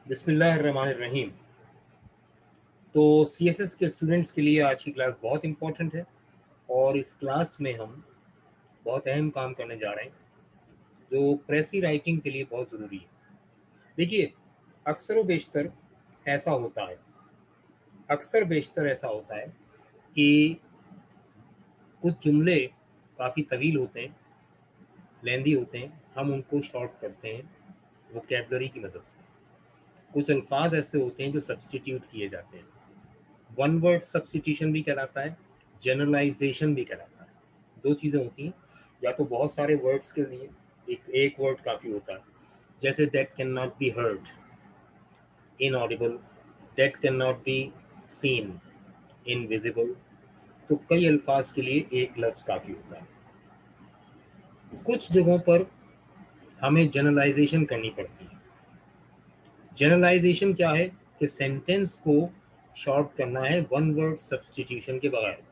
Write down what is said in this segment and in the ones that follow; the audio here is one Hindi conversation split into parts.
बिस्मिल्लाहिर्रहमानिर्रहीम। तो सीएसएस के स्टूडेंट्स के लिए आज की क्लास बहुत इंपॉर्टेंट है और इस क्लास में हम बहुत अहम काम करने जा रहे हैं जो प्रेसी राइटिंग के लिए बहुत ज़रूरी है। देखिए, अक्सर व बेशतर ऐसा होता है अक्सर बेशतर ऐसा होता है कि कुछ जुमले काफ़ी तवील होते हैं, लेंदी होते हैं, हम उनको शॉर्ट करते हैं वोकैबुलरी की मदद से। कुछ अल्फाज ऐसे होते हैं जो सब्स्टिट्यूट किए जाते हैं। वन वर्ड सब्स्टिट्यूशन भी कहलाता है, जनरलाइजेशन भी कहलाता है। दो चीज़ें होती हैं, या तो बहुत सारे वर्ड्स के लिए एक वर्ड काफ़ी होता है, जैसे that can not be heard, inaudible, that can not be seen, invisible. तो कई अल्फाज के लिए एक लफ्ज़ काफ़ी होता है। कुछ जगहों पर हमें जनरलाइजेशन करनी पड़ती है। जनरलाइजेशन क्या है कि सेंटेंस को शॉर्ट करना है वन वर्ड सब्स्टिट्यूशन के बगैर।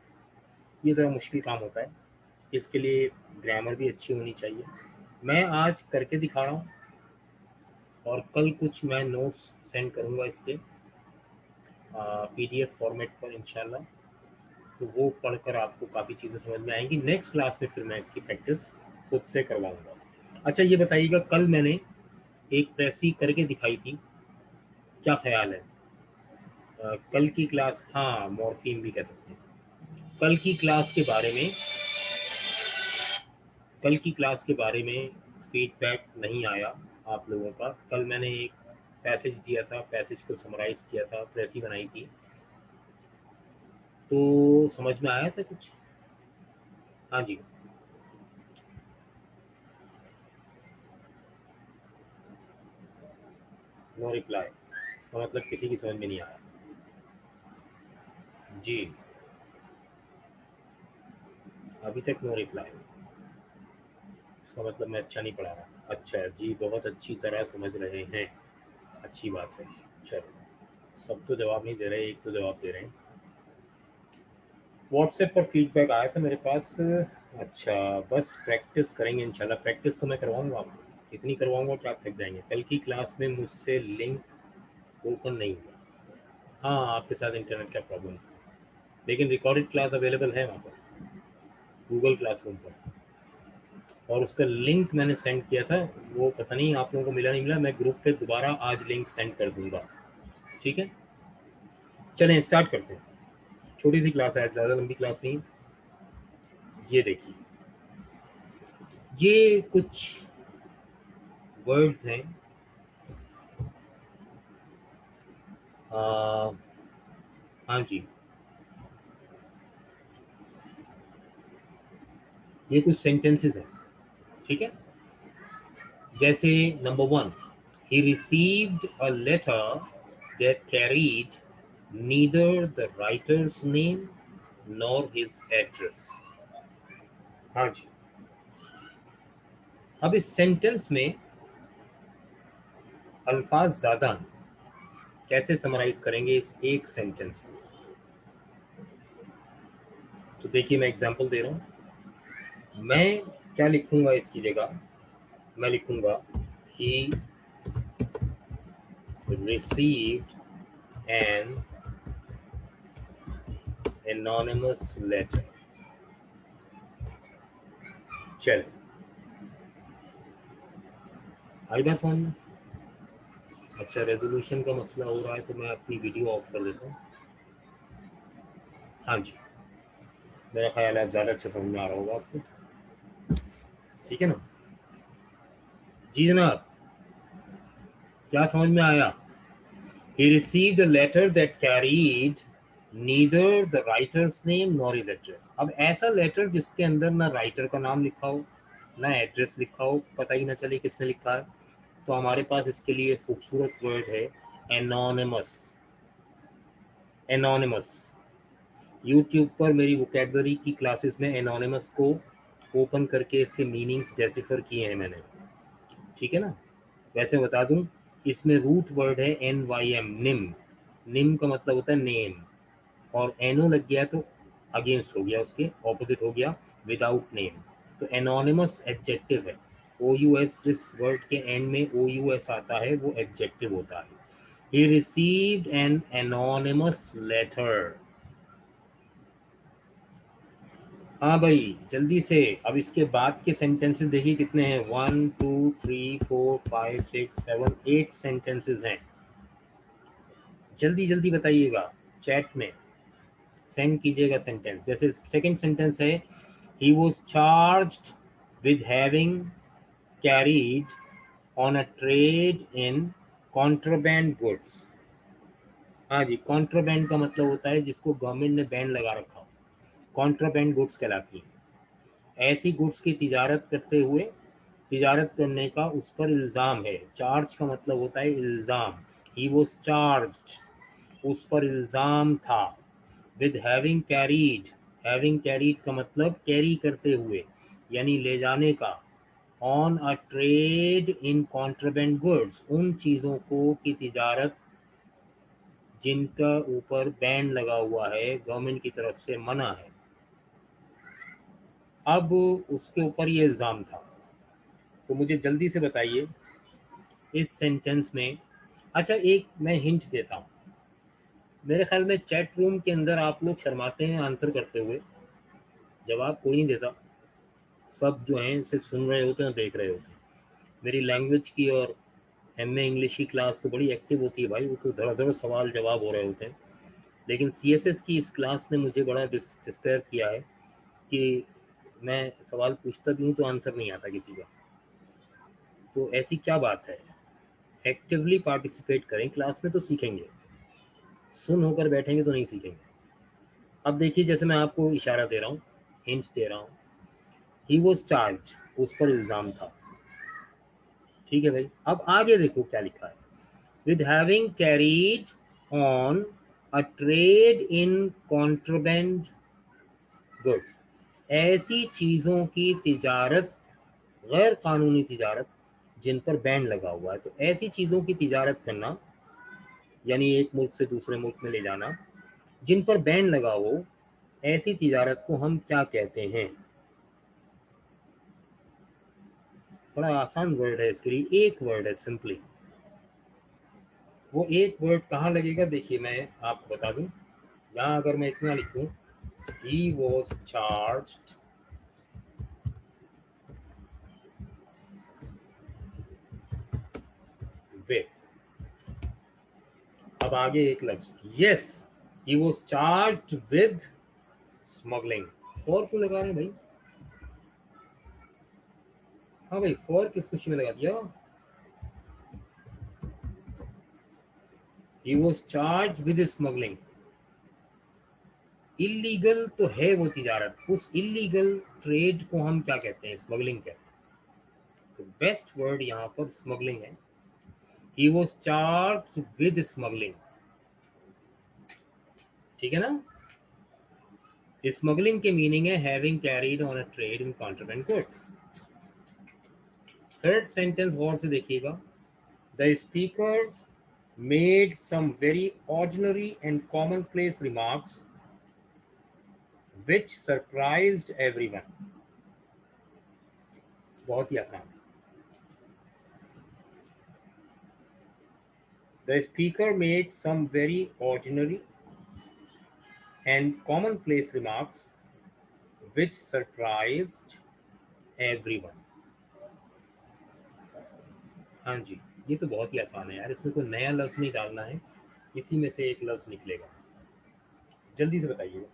ये ज़रा मुश्किल काम होता है, इसके लिए ग्रामर भी अच्छी होनी चाहिए। मैं आज करके दिखा रहा हूँ और कल कुछ मैं नोट्स सेंड करूँगा इसके पीडीएफ फॉर्मेट पर इंशाल्लाह। तो वो पढ़कर आपको काफ़ी चीज़ें समझ में आएंगी। नेक्स्ट क्लास में फिर मैं इसकी प्रैक्टिस खुद से करवाऊँगा। अच्छा, ये बताइएगा, कल मैंने एक प्रेसी करके दिखाई थी, क्या ख्याल है? कल की क्लास, हाँ, मॉर्फीम भी कह सकते हैं। कल की क्लास के बारे में फीडबैक नहीं आया आप लोगों का। कल मैंने एक पैसेज दिया था, पैसेज को समराइज किया था, प्रेसी बनाई थी, तो समझ में आया था कुछ? हाँ जी। नो रिप्लाई, इसका मतलब किसी की समझ में नहीं आया जी। अभी तक नो रिप्लाई, इसका मतलब मैं अच्छा नहीं पढ़ा रहा। अच्छा जी, बहुत अच्छी तरह समझ रहे हैं, अच्छी बात है। चलो, सब तो जवाब नहीं दे रहे, एक तो जवाब दे रहे हैं। व्हाट्सएप पर फीडबैक आया था मेरे पास। अच्छा, बस प्रैक्टिस करेंगे इंशाल्लाह। प्रैक्टिस तो मैं करवाऊंगा आपको, इतनी करवाऊंगा कि आप थक जाएंगे। कल की क्लास में मुझसे लिंक ओपन नहीं हुआ। हाँ, आपके साथ इंटरनेट का प्रॉब्लम था, लेकिन रिकॉर्डेड क्लास अवेलेबल है वहाँ पर गूगल क्लासरूम पर, और उसका लिंक मैंने सेंड किया था। वो पता नहीं आप लोगों को मिला नहीं मिला। मैं ग्रुप पे दोबारा आज लिंक सेंड कर दूंगा, ठीक है? चलें स्टार्ट करते हैं। छोटी सी क्लास है, ज़्यादा लंबी क्लास नहीं। ये देखिए, ये कुछ वर्ड्स हैं। हाँ जी, ये कुछ सेंटेंसेस हैं, ठीक है? जैसे number 1, he received a letter that carried neither the writer's name nor his address। हाँ जी। अब इस सेंटेंस में अल्फाज ज़्यादा हैं, कैसे समराइज करेंगे इस एक सेंटेंस को? तो देखिए, मैं एग्जांपल दे रहा हूँ। मैं क्या लिखूंगा इसकी जगह? मैं लिखूंगा he received an anonymous letter। चल, आई बात समझ में? अच्छा, रेजोल्यूशन का मसला हो रहा है तो मैं अपनी वीडियो ऑफ कर देता हूँ। हाँ जी, मेरा ख्याल है ज़्यादा अच्छा समझ में आ रहा होगा आपको, ठीक है ना? जी जनाब, क्या समझ में आया? He received a letter that carried neither the writer's name nor his address। अब ऐसा लेटर जिसके अंदर ना राइटर का नाम लिखा हो, ना एड्रेस लिखा हो, पता ही ना चले किसने लिखा है, तो हमारे पास इसके लिए खूबसूरत वर्ड है एनोनिमस। एनोनिमस, यूट्यूब पर मेरी वोकैबुलरी की क्लासेस में एनोनिमस को ओपन करके इसके मीनिंग्स डेसिफर किए हैं मैंने, ठीक है ना? वैसे बता दूं, इसमें रूट वर्ड है NYM, निम। निम का मतलब होता है नेम, और एनो लग गया तो अगेंस्ट हो गया, उसके ऑपोजिट हो गया विदाउट नेम। तो एनोनिमस एडजेक्टिव है। OUS जिस वर्ड के एंड में OUS आता है वो एडजेक्टिव होता है। He received an anonymous letter. हाँ भाई जल्दी से। अब इसके बाद के सेंटेंसेस देखिए कितने हैं, 1 2 3 4 5 6 7 8 सेंटेंसेस हैं। जल्दी जल्दी बताइएगा, चैट में सेंड कीजिएगा सेंटेंस। जैसे सेकंड सेंटेंस है, he was charged with having carried on a trade in contraband goods. हाँ जी, कॉन्ट्राबैंड का मतलब होता है जिसको गवर्नमेंट ने बैन लगा रखा हो, कॉन्ट्राबैंड गुड्स कहलाती है। ऐसी गुड्स की तिजारत करते हुए, तिजारत करने का उस पर इल्ज़ाम है। चार्ज का मतलब होता है इल्ज़ाम। ही वॉज चार्ज्ड, उस पर इल्ज़ाम था। With having carried, having carried का मतलब कैरी करते हुए यानी ले जाने का। On a trade in contraband goods, उन चीज़ों को की तिजारत जिनका ऊपर बैन लगा हुआ है, गवर्नमेंट की तरफ से मना है। अब उसके ऊपर ये इल्ज़ाम था। तो मुझे जल्दी से बताइए इस सेंटेंस में। अच्छा एक मैं हिंट देता हूँ। मेरे ख्याल में चैट रूम के अंदर आप लोग शर्माते हैं आंसर करते हुए, जवाब कोई नहीं देता, सब जो हैं सिर्फ सुन रहे होते हैं और देख रहे होते हैं। मेरी लैंग्वेज की और एमए इंग्लिश की क्लास तो बड़ी एक्टिव होती है भाई, वो तो धड़ाधड़ सवाल जवाब हो रहे होते हैं। लेकिन सीएसएस की इस क्लास ने मुझे बड़ा डिस्पेयर किया है कि मैं सवाल पूछता भी हूँ तो आंसर नहीं आता किसी का। तो ऐसी क्या बात है, एक्टिवली पार्टिसिपेट करें क्लास में तो सीखेंगे, सुन होकर बैठेंगे तो नहीं सीखेंगे। अब देखिए जैसे मैं आपको इशारा दे रहा हूँ, हिंट दे रहा हूँ, ही वॉज चार्ज, उस पर इल्ज़ाम था। ठीक है भाई, अब आगे देखो क्या लिखा है। With having carried on a trade in contraband goods, ऐसी चीज़ों की तिजारत, गैर कानूनी तिजारत जिन पर बैन लगा हुआ है। तो ऐसी चीज़ों की तिजारत करना यानी एक मुल्क से दूसरे मुल्क में ले जाना जिन पर बैन लगा हो, ऐसी तिजारत को हम क्या कहते हैं? बड़ा आसान वर्ड है इसके लिए, एक वर्ड है सिंपली। वो एक वर्ड कहाँ लगेगा देखिए मैं आपको बता दूं। यहाँ अगर मैं इतना लिखूं, he was charged with, अब आगे एक लफ्ज, yes he was charged with smuggling. For क्यों लगा रहे हैं भाई? हाँ भाई, फॉर किस खुशी में लगा दिया? he was charged with smuggling. Illegal तो है वो तिजारत, उस इलीगल ट्रेड को हम क्या कहते हैं? स्मगलिंग कहते हैं। तो बेस्ट वर्ड यहाँ पर स्मगलिंग है। he was charged with smuggling, ठीक है ना? स्मगलिंग के मीनिंग है having carried on a trade in contraband goods. Third sentence गौर से देखिएगा। The speaker made some very ordinary and commonplace remarks which surprised everyone। बहुत ही आसान। The speaker made some very ordinary and commonplace remarks which surprised everyone। हाँ जी, ये तो बहुत ही आसान है यार, इसमें कोई नया लफ्ज नहीं डालना है, इसी में से एक लफ्ज निकलेगा। जल्दी से बताइए,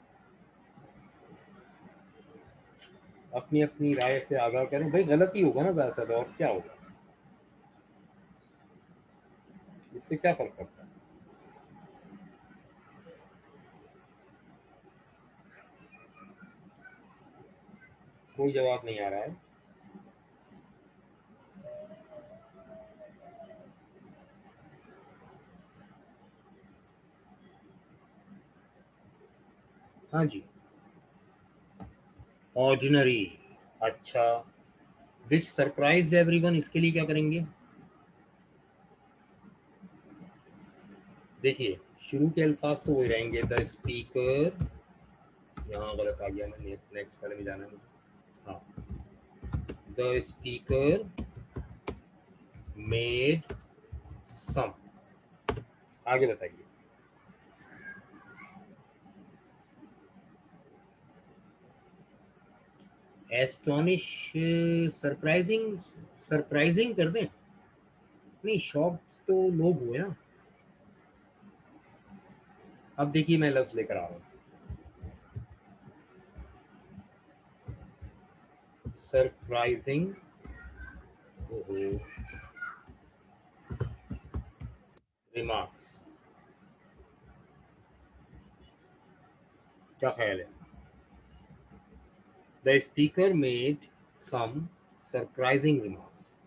अपनी अपनी राय से आगाह करें भाई। गलत ही होगा ना ज़्यादा, और क्या होगा, इससे क्या फर्क पड़ता है? कोई जवाब नहीं आ रहा है। हाँ जी, ऑर्डिनरी। अच्छा, विच सरप्राइज एवरीवन, इसके लिए क्या करेंगे? देखिए शुरू के अल्फाज तो वही रहेंगे, द स्पीकर, यहाँ गलत आ गया, मैं नेक्स्ट वाले में जाना है। हाँ, द स्पीकर मेड सम, आगे बताइए। एस्टोनिश, सरप्राइजिंग, सरप्राइजिंग कर दें? नहीं, शॉक तो लोग हुए ना। अब देखिए मैं लफ्ज लेकर आ रहा हूँ, सरप्राइजिंग रिमार्क्स। क्या ख्याल है? The speaker made some surprising remarks.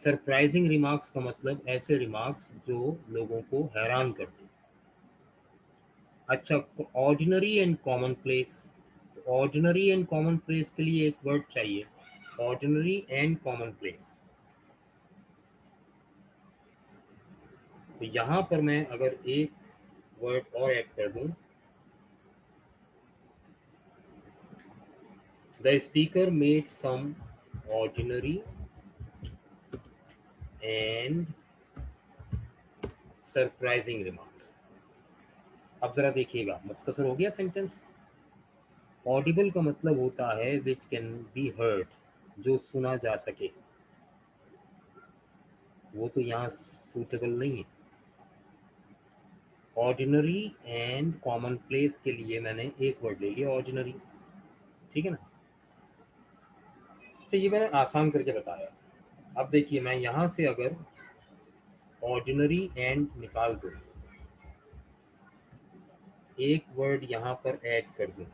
Surprising remarks का मतलब ऐसे रिमार्क्स जो लोगों को हैरान कर दें। अच्छा, ordinary and common place. Ordinary and common place के लिए एक वर्ड चाहिए, ऑर्डिनरी एंड कॉमन प्लेस। तो यहां पर मैं अगर एक वर्ड और ऐड कर दूं, the speaker made some ordinary and surprising remarks. अब जरा देखिएगा, मुख्तसर हो गया सेंटेंस। ऑडिबल का मतलब होता है विच कैन बी हर्ड, जो सुना जा सके। वो तो यहाँ सूटेबल नहीं है। ऑर्डिनरी एंड कॉमन प्लेस के लिए मैंने एक वर्ड ले लिया, ऑर्डिनरी। ठीक है ना? तो ये मैंने आसान करके बताया। अब देखिए मैं यहां से अगर ऑर्डिनरी एंड निकाल दूं, एक वर्ड यहां पर ऐड कर दूं,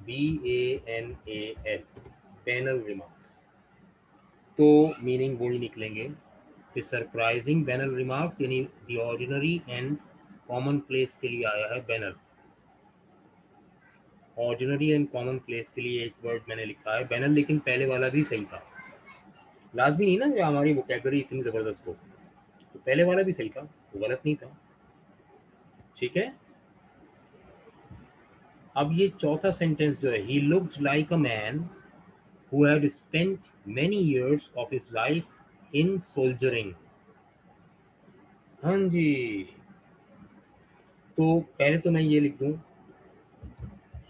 BANAL, बैनल रिमार्क्स, तो मीनिंग वही निकलेंगे कि सरप्राइजिंग बैनल रिमार्क्स, यानी the ordinary and common place के लिए आया है banal. Ordinary and common place के लिए एक वर्ड मैंने लिखा है बैनल, लेकिन पहले वाला भी सही था। लाजमी नहीं ना कि हमारी वोकैबुलरी इतनी जबरदस्त हो, तो पहले वाला भी सही था, वो गलत नहीं था। ठीक है। अब ये चौथा सेंटेंस जो है, he looked like a man who had spent many years of his life in soldiering. हाँ जी, तो पहले तो मैं ये लिख दूं,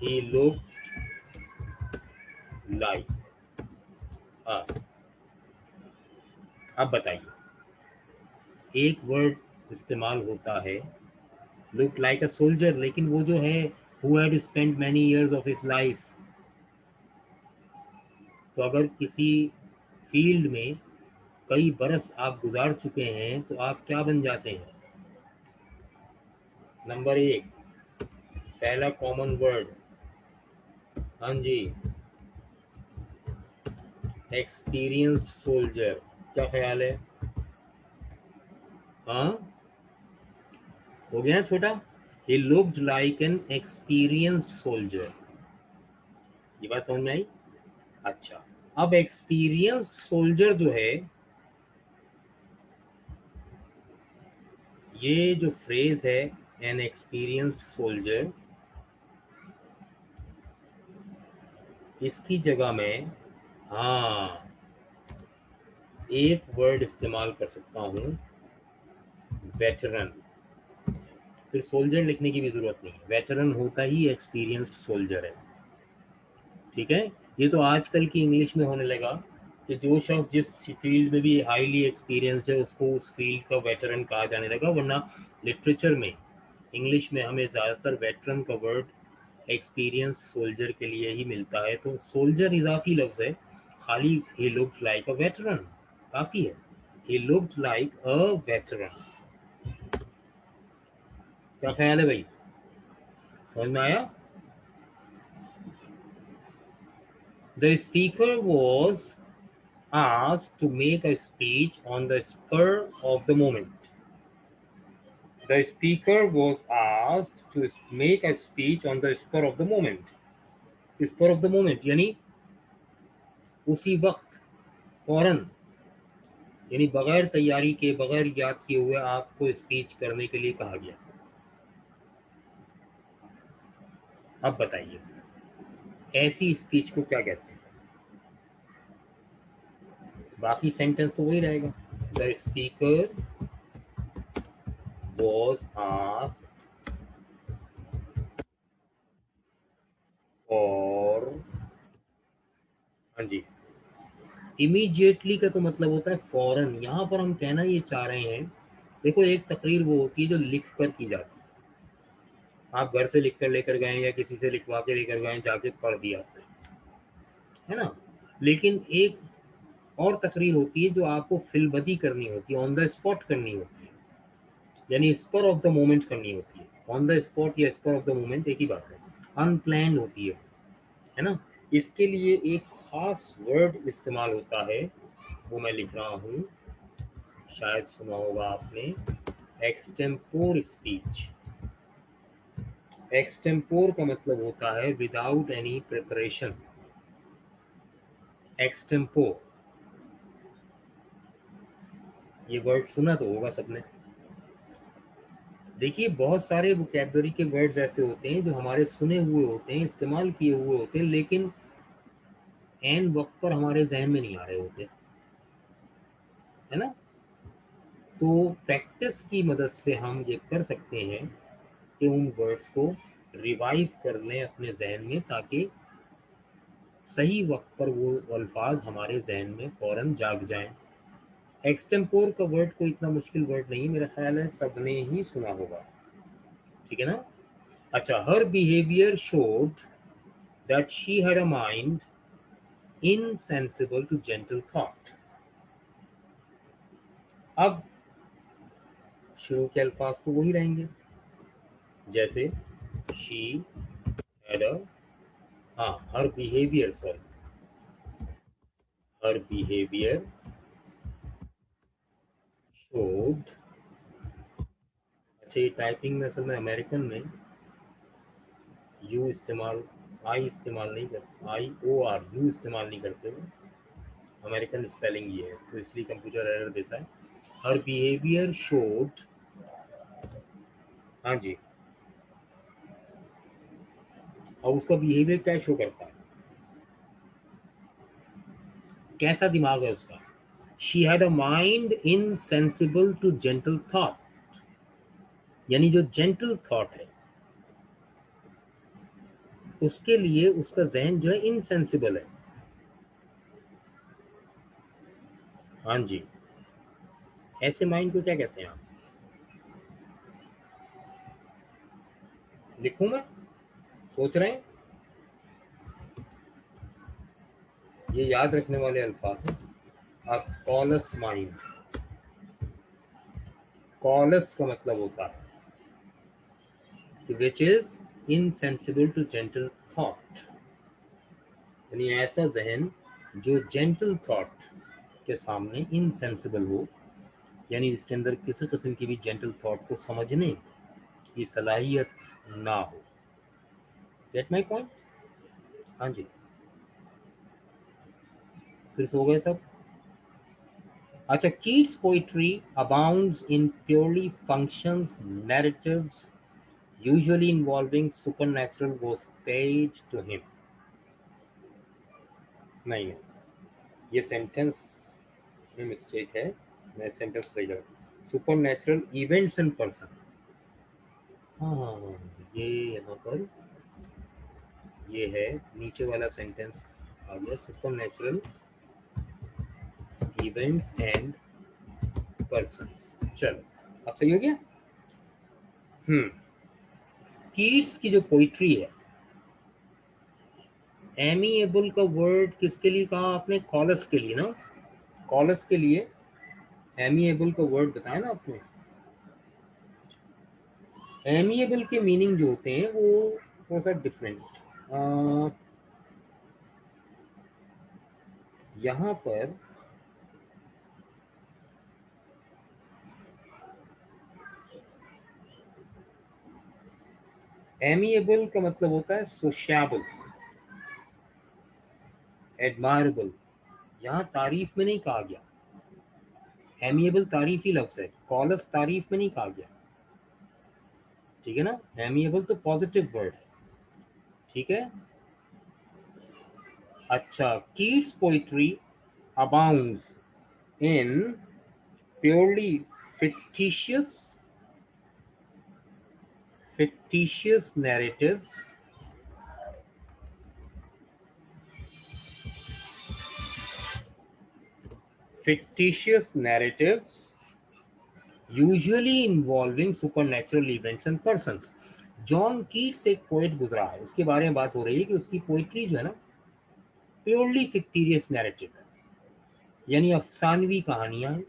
ही लुक्ड लाइक। हाँ, अब बताइए, एक वर्ड इस्तेमाल होता है लुक लाइक अ सोल्जर, लेकिन वो जो है who had spent many years of his life, तो अगर किसी फील्ड में कई बरस आप गुजार चुके हैं तो आप क्या बन जाते हैं? नंबर एक, पहला कॉमन वर्ड, हाँ जी, एक्सपीरियंस्ड सोल्जर। क्या ख्याल है? हाँ, हो गया ना छोटा? He looked like an experienced soldier. ये बात समझ में आई? अच्छा, अब एक्सपीरियंस्ड सोल्जर जो है, ये जो फ्रेज है एन एक्सपीरियंस्ड सोल्जर, इसकी जगह में हाँ एक वर्ड इस्तेमाल कर सकता हूं, वेटरन। फिर सोल्जर लिखने की भी जरूरत नहीं, वेटरन होता ही एक्सपीरियंस्ड सोल्जर है। ठीक है। ये तो आजकल की इंग्लिश में होने लगा कि जो शख्स जिस फील्ड में भी हाईली एक्सपीरियंस्ड है उसको उस फील्ड का वेटरन कहा जाने लगा, वरना लिटरेचर में, इंग्लिश में हमें ज़्यादातर वेटरन का वर्ड एक्सपीरियंस्ड सोल्जर के लिए ही मिलता है। तो सोल्जर इजाफी लफ्ज़ है, खाली he looked like a veteran काफ़ी है। He looked like a veteran. क्या ख्याल है भाई, समझ में आया? The speaker was asked to make a speech on the spur of the moment. The speaker was asked to make a speech on the spur of the moment. Spur of the moment यानी उसी वक्त, फौरन, यानी बगैर तैयारी के, बगैर याद किए हुए आपको स्पीच करने के लिए कहा गया। अब बताइए ऐसी स्पीच को क्या कहते हैं? बाकी सेंटेंस तो वही रहेगा। The speaker was asked for, हाँ जी, इमीडिएटली का तो मतलब होता है फौरन। यहाँ पर हम कहना ये चाह रहे हैं, देखो एक तकरीर वो होती है जो लिख कर की जाती है, आप घर से लिख कर लेकर गए या किसी से लिखवा के लेकर गए, जाके पढ़ दिया आपने, है ना। लेकिन एक और तकरीर होती है जो आपको फिलबदी करनी होती है, ऑन द स्पॉट करनी होती है, यानी स्पर ऑफ द मोमेंट करनी होती है। ऑन द स्पॉट या स्पर ऑफ द मोमेंट एक ही बात है, अनप्लान्ड होती है ना। इसके लिए एक खास वर्ड इस्तेमाल होता है, वो मैं लिख रहा हूँ, शायद सुना होगा आपने, एक्सटेम्पोर स्पीच। एक्सटेम्पोर का मतलब होता है विदाउट एनी प्रिपरेशन। एक्सटेम्पोर, ये वर्ड सुना तो होगा सबने। देखिए बहुत सारे वोकैबुलरी के वर्ड्स ऐसे होते हैं जो हमारे सुने हुए होते हैं, इस्तेमाल किए हुए होते हैं, लेकिन एन वक्त पर हमारे जहन में नहीं आ रहे होते, है ना। तो प्रैक्टिस की मदद से हम ये कर सकते हैं कि उन वर्ड्स को रिवाइव कर लें अपने जहन में, ताकि सही वक्त पर वो अल्फाज हमारे जहन में फ़ौरन जाग जाएं। एक्सटेम्पोर का वर्ड कोई इतना मुश्किल वर्ड नहीं, मेरा ख्याल है सबने ही सुना होगा, ठीक है ना। अच्छा, her behaviour showed that she had a mind insensible to gentle thought. अब शुरू के अल्फाज तो वही रहेंगे, जैसे शी हैड अ, हाँ, हर बिहेवियर, सॉरी, हर बिहेवियर शोड। अच्छा, ये टाइपिंग में असल में अमेरिकन में यू इस्तेमाल, आई इस्तेमाल नहीं करते, आई ओ आर, यू इस्तेमाल नहीं करते वो, अमेरिकन स्पेलिंग ये है, तो इसलिए कंप्यूटर एरर देता है। हर बिहेवियर शोड, हाँ जी, और उसका बिहेवियर क्या शो करता है, कैसा दिमाग है उसका। She had a mind insensible to gentle thought, यानी जो जेंटल थॉट है उसके लिए उसका जहन जो है इनसेंसिबल है। हाँ जी, ऐसे माइंड को क्या कहते हैं आप, लिखूं मैं, सोच रहे हैं, ये याद रखने वाले अल्फाज हैं। अ कॉलस माइंड, कॉलस का मतलब होता है which is insensible to gentle thought, यानी ऐसा जहन जो जेंटल थॉट के सामने इनसेंसिबल हो, यानी इसके अंदर किसी किस्म की भी जेंटल थॉट को समझने की सलाहियत ना हो। गेट माई पॉइंट, हाँ जी, फिर सो गए सब। अच्छा, Keats poetry abounds in purely functions narratives usually involving supernatural was paid to him। नहीं, ये सेंटेंस में मिस्टेक है, मैं सेंटेंस सही लगा, super natural events and person. हाँ हाँ हाँ, ये यहाँ पर ये है, नीचे वाला सेंटेंस आ गया, super natural events and person. चलो, अब सही हो गया। कीट्स की जो पोइट्री है, एमिएबल का वर्ड किसके लिए कहा आपने, कॉलस के लिए ना, कॉलस के लिए एमिएबल का वर्ड बताया ना आपने। एमिएबल के मीनिंग जो होते हैं वो थोड़ा सा डिफरेंट, यहाँ पर एमिएबल का मतलब होता है सोशेबल, एडमायरेबल, यहाँ तारीफ में नहीं कहा गया। एमिएबल तारीफी लफ्ज है, कॉलस तारीफ में नहीं कहा गया, ठीक है ना। एमिएबल तो पॉजिटिव वर्ड है, ठीक है। अच्छा, Keats poetry abounds in Purely fictitious narratives usually involving supernatural events and persons. John Keats एक पोएट गुजरा है, उसके बारे में बात हो रही है कि उसकी पोइट्री जो है ना प्योरली फिक्टिशियस नैरेटिव है, यानी अफसानवी कहानियां हैं,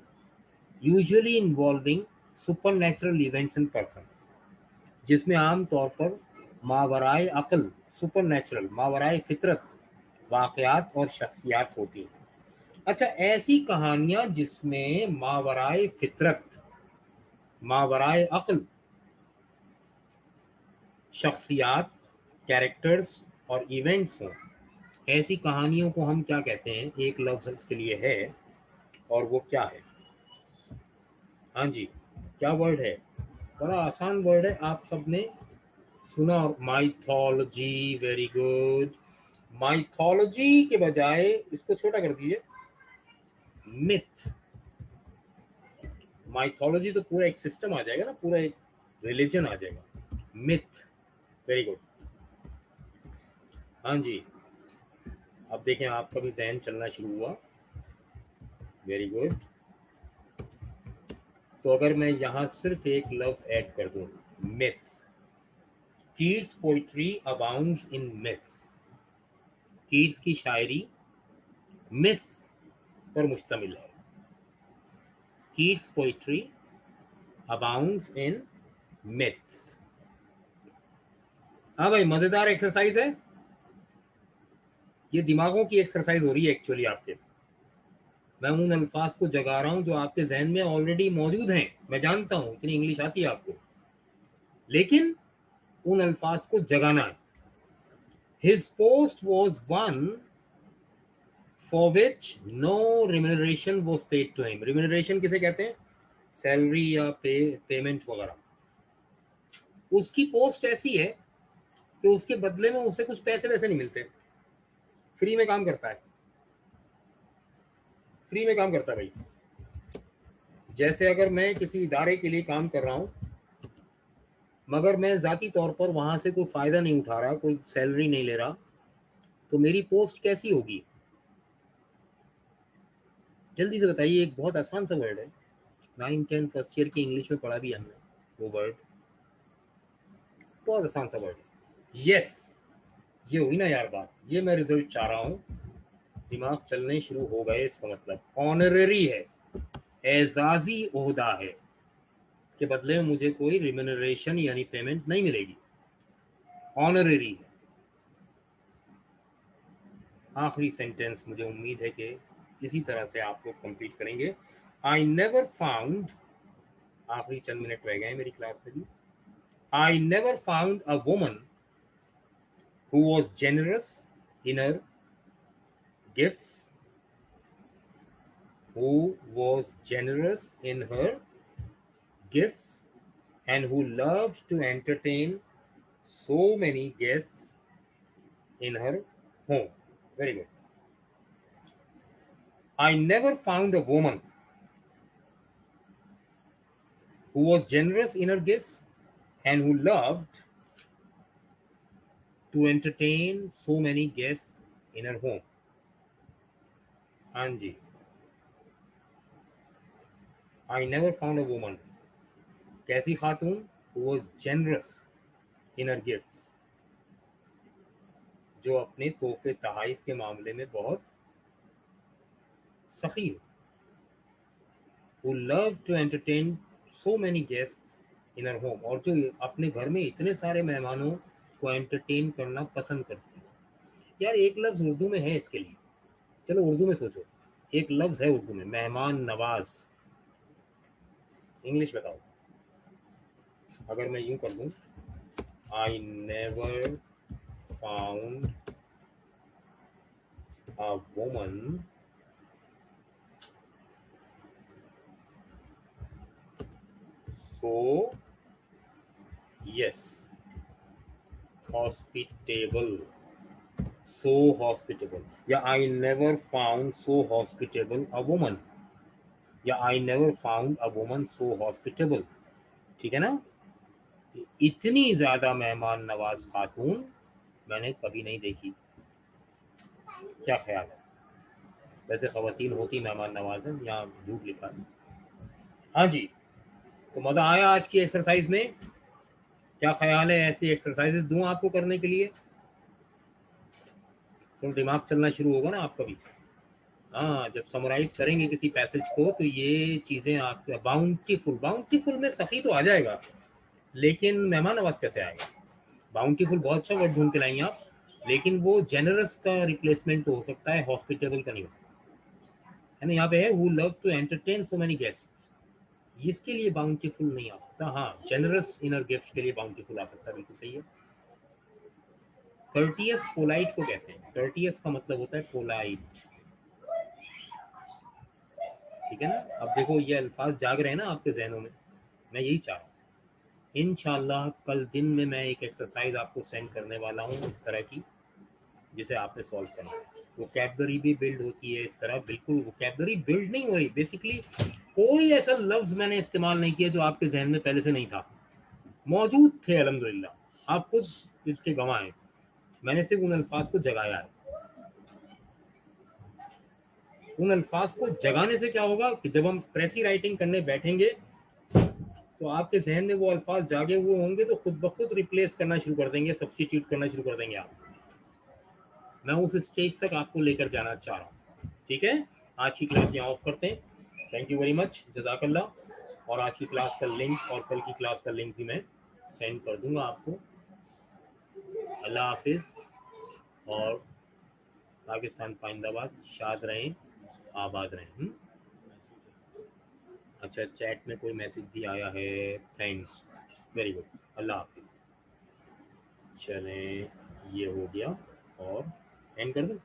usually involving supernatural events and persons, जिसमें आमतौर पर मावराए अक्ल, सुपरनैचुरल, मावराए फितरत वाकयात और शख्सियात होती हैं। अच्छा, ऐसी कहानियां जिसमें मावराए फितरत, मावराए अक्ल, शख्सियात, कैरेक्टर्स और इवेंट्स हों, ऐसी कहानियों को हम क्या कहते हैं? एक लफ्ज इसके लिए है, और वो क्या है? हाँ जी, क्या वर्ड है? बड़ा आसान वर्ड है, आप सबने सुना। Mythology, very good. माइथोलॉजी के बजाय इसको छोटा कर दीजिए, मिथ। माइथोलॉजी तो पूरा एक सिस्टम आ जाएगा ना, पूरा एक रिलीजन आ जाएगा। Myth, very good. हाँ जी, अब देखें आपका भी जहन चलना शुरू हुआ, वेरी गुड। तो अगर मैं यहाँ सिर्फ एक लफ्ज ऐड कर दूं, मिथ। कीट्स पोइट्री अबाउंड्स इन मिथ्स। कीट्स की शायरी मिथ पर मुश्तमिल है। कीट्स पोइट्री अबाउंड्स इन मिथ्स। हाँ भाई, मजेदार एक्सरसाइज है ये, दिमागों की एक्सरसाइज हो रही है एक्चुअली आपके। मैं उन अल्फाज को जगा रहा हूं जो आपके जहन में ऑलरेडी मौजूद हैं। मैं जानता हूं इतनी इंग्लिश आती है आपको, लेकिन उन अल्फाज को जगाना है। His post was one for which no remuneration was paid to him. Remuneration किसे कहते हैं? सैलरी या पेमेंट वगैरह। उसकी पोस्ट ऐसी है कि उसके बदले में उसे कुछ पैसे वैसे नहीं मिलते, फ्री में काम करता है, फ्री में काम करता है भाई। जैसे अगर मैं किसी इदारे के लिए काम कर रहा हूं, मगर मैं ज़ाती तौर पर वहां से कोई फ़ायदा नहीं उठा रहा, कोई सैलरी नहीं ले रहा, तो मेरी पोस्ट कैसी होगी? जल्दी से बताइए, एक बहुत आसान सा वर्ड है, 9, 10 फर्स्ट ईयर की इंग्लिश में पढ़ा भी हमने वो वर्ड, बहुत आसान सा वर्ड है। यस, ये हुई ना यार बात, ये मैं रिजल्ट चाह रहा हूँ। दिमाग चलने शुरू हो गए, इसका मतलब ऑनररी है, एजाजी ओहदा है, इसके बदले में मुझे कोई रिम्यूनरेशन यानी पेमेंट नहीं मिलेगी, ऑनररी है। आखिरी सेंटेंस मुझे उम्मीद है कि इसी तरह से आप लोग कंप्लीट करेंगे। आई नेवर फाउंड, आखिरी चंद मिनट रह गए मेरी क्लास में भी। I never found a woman who was generous in her gifts, who was generous in her gifts, and who loved to entertain so many guests in her home. Very good. I never found a woman who was generous in her gifts and who loved to entertain so many guests in her home. हाँ जी, I never found a woman, कैसी खातून, who was generous in her gifts, जो अपने तोहफे तहाइफ के मामले में बहुत सखी हो, who loved to entertain so many guests in her home, और जो अपने घर में इतने सारे मेहमानों को एंटरटेन करना पसंद करती है। यार एक लफ्ज उर्दू में है इसके लिए, चलो उर्दू में सोचो, एक लफ्ज है उर्दू में, मेहमान नवाज। इंग्लिश बताओ। अगर मैं यूं कर दूं, I never found a woman so yes hospitable, so hospitable, या I never found so hospitable a woman, या I never found a woman so hospitable, ठीक है ना। इतनी ज्यादा मेहमान नवाज खातून मैंने कभी नहीं देखी। क्या ख्याल है? वैसे खवातीन होती मेहमान नवाज है, यहाँ झूठ लिखा है। हाँ जी, तो मजा आया आज की एक्सरसाइज में। क्या ख्याल है, ऐसी एक्सरसाइजेस दूं आपको करने के लिए? तो दिमाग चलना शुरू होगा ना आपका भी। हाँ, जब समराइज करेंगे किसी पैसेज को तो ये चीजें आप बाउंटीफुल, बाउंटीफुल में सही तो आ जाएगा, लेकिन मेहमान नवाज कैसे आएगा? बाउंटीफुल बहुत अच्छा वर्ड ढूंढ के लाएंगे आप, लेकिन वो जेनरस का रिप्लेसमेंट तो हो सकता है, हॉस्पिटेबल का नहीं हो सकता है ना। यहाँ पे है who love to entertain so many guests, इसके लिए बाउंटीफुल नहीं आ सकता। हाँ, जेनरस इनर गिफ्ट के लिए बाउंटीफुल आ सकता है, बिल्कुल सही है। कर्टियस पोलाइट को कहते हैं, कर्टियस का मतलब होता है पोलाइट, ठीक है ना। अब देखो ये अल्फाज जाग रहे हैं ना आपके जहनों में, मैं यही चाह रहा हूँ। इंशाल्लाह कल दिन में मैं एक एक्सरसाइज आपको सेंड करने वाला हूँ इस तरह की, जिसे आपने सॉल्व करना है। वोकैबलरी भी बिल्ड होती है इस तरह, बिल्कुल वोकैबलरी बिल्ड नहीं हो रही बेसिकली, कोई ऐसा लफ्ज मैंने इस्तेमाल नहीं किया जो आपके जहन में पहले से नहीं था, मौजूद थे अल्हम्दुलिल्लाह, आप खुद इसके गवाह हैं। मैंने सिर्फ उन अल्फाज को जगाया है। उन अल्फाज को जगाने से क्या होगा कि जब हम प्रेसी राइटिंग करने बैठेंगे तो आपके जहन में वो अल्फाज जागे हुए होंगे, तो खुद ब खुद रिप्लेस करना शुरू कर देंगे, सब्सटीट्यूट करना शुरू कर देंगे आप। मैं उस स्टेज तक आपको लेकर जाना चाह रहा हूँ, ठीक है। आज की क्लास यहाँ ऑफ करते हैं। थैंक यू वेरी मच, जजाकल्लाह। और आज की क्लास का लिंक और कल की क्लास का लिंक भी मैं सेंड कर दूंगा आपको। अल्लाह हाफिज, और पाकिस्तान पाइंदाबाद, शाद रहें, आबाद रहें। अच्छा, चैट में कोई मैसेज भी आया है, थैंक्स, वेरी गुड, अल्लाह हाफिज। चलें, ये हो गया, और एंड कर दूँ?